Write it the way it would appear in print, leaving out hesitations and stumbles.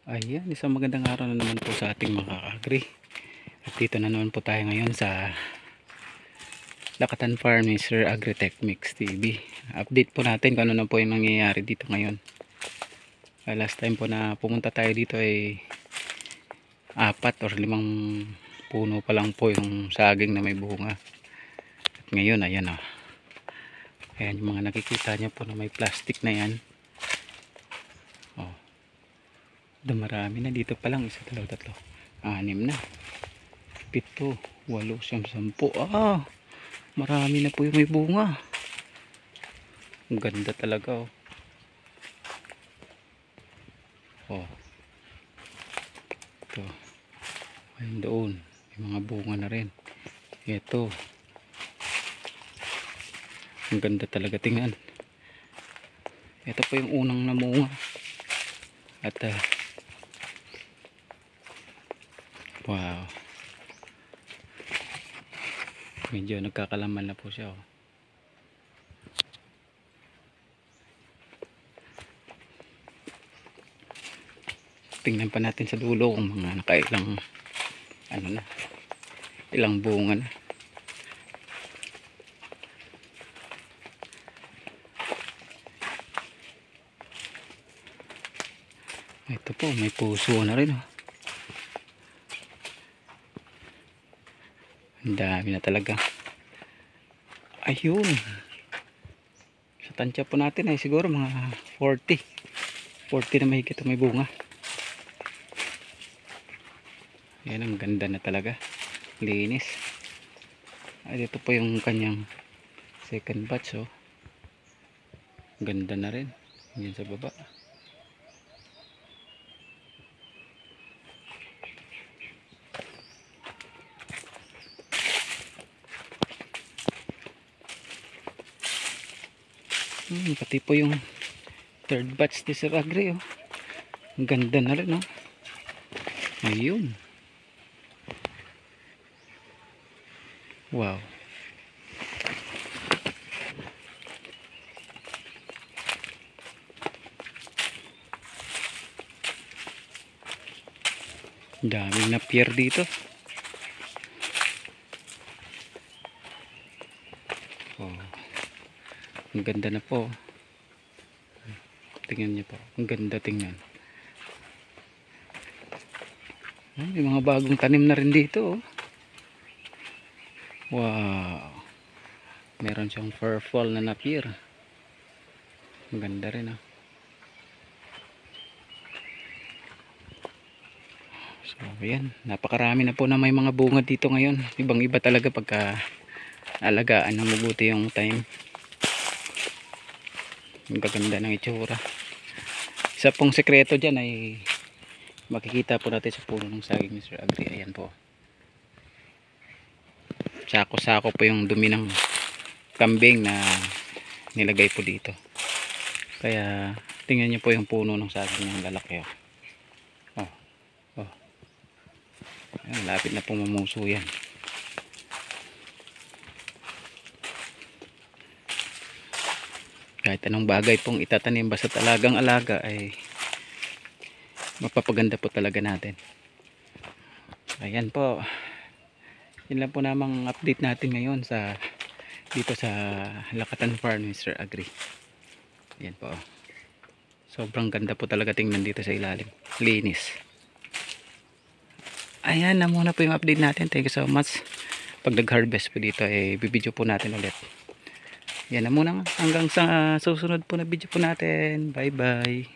Ayan, isang magandang araw na naman po sa ating mga ka-agri. At dito na naman po tayo ngayon sa Lakatan Farm ni Sir Agritech Mix TV. Update po natin kung ano na po yung nangyayari dito ngayon. Last time po na pumunta tayo dito ay 4 or 5 puno pa lang po yung saging na may bunga. At ngayon, ayan o. Ayan yung mga nakikita nyo po na may plastic na yan. Marami na dito pa lang, 1, 2, 3, 4, 5 na, 7, 8, 9, 10. Marami na po yung may bunga. Ang ganda talaga ito, ayun doon may mga bunga na rin. Ito, ang ganda talaga tingnan. Ito po yung unang namunga. At wow, medyo nagkakalaman na po siya Tingnan pa natin sa dulo kung mga nakailang ilang bunga na. Ito po, may puso na rin Ang dami na talaga. Ayun, sa tansya po natin ay siguro mga 40 na mahigit may bunga. Yan, ang ganda na talaga, linis. Ay, dito po yung kanyang second batch ganda na rin. Yan sa baba. Pati po yung third batch ni Sir Agri ang ganda na rin Ayun, wow. Daming na pier dito. Ang ganda na po. Tingnan niyo po, ang ganda tingnan. May mga bagong tanim na rin dito Wow, meron siyang fur fall na napier. Ang ganda rin So yan, napakarami na po na may mga bunga dito ngayon. Ibang iba talaga pagka alagaan ng mabuti yung time. Ang gaganda ng itsura. Isa pong sekreto dyan ay makikita po natin sa puno ng saging ni Sir Agri. Ayan po, sako-sako po yung dumi ng kambing na nilagay po dito. Kaya tingnan nyo po yung puno ng saging ng lalaki Ayan, lapit na po mamuso yan. Kahit anong bagay pong itatanim basta talagang alaga ay mapapaganda po talaga natin. Ayan po, yun lang po namang update natin ngayon dito sa Lakatan Farm ni Sir Agri. Ayan po, sobrang ganda po talaga tingnan dito sa ilalim, linis. Ayan na muna po yung update natin. Thank you so much. Pag nag-harvest po dito ay bibidyo po natin ulit. Yan na muna, hanggang sa susunod po na video po natin. Bye bye.